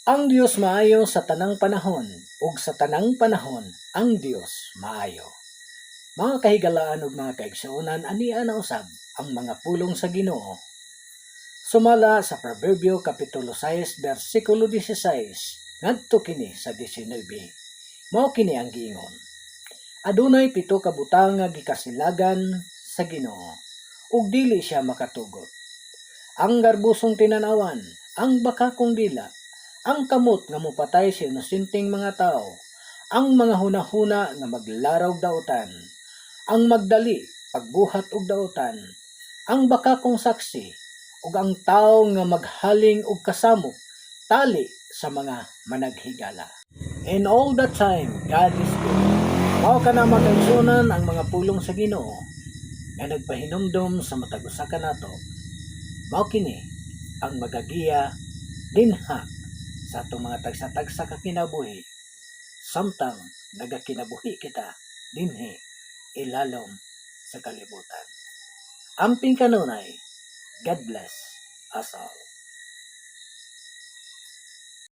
Ang Dios maayo sa tanang panahon, ug sa tanang panahon ang Dios maayo. Mga kahigalaan ug mga kaigsuonan, ania na usab ang mga pulong sa Ginoo. Sumala sa Proverbio kapitulo 6 bersikulo 16 ngadto kini sa 19. Mao kini ang giingon: Adunay 7 ka butang nga gikasilagan sa Ginoo, ug dili siya makatugot. Ang garbusong tinanawan, ang bakakong dila, ang kamot nga mopatay sa inosenteng mga tao, ang mga hunahuna nga maglaraw daotan, ang magdali pagbuhat og daotan, ang bakakong saksi, ug ang tao nga maghaling og kasamok tali sa mga managhigala. In all the time, God is good. Mao kana makaigsuonan ang mga pulong sa Ginoo nga nagpahinumdom sa matag usa ka nato. Mao kini ang magagiya dinha sa atong mga tagsa-tagsa ka kinabuhi, samtang nagakinabuhi kita dinhi ilalom sa kalibutan. Amping kanunay, God bless us all.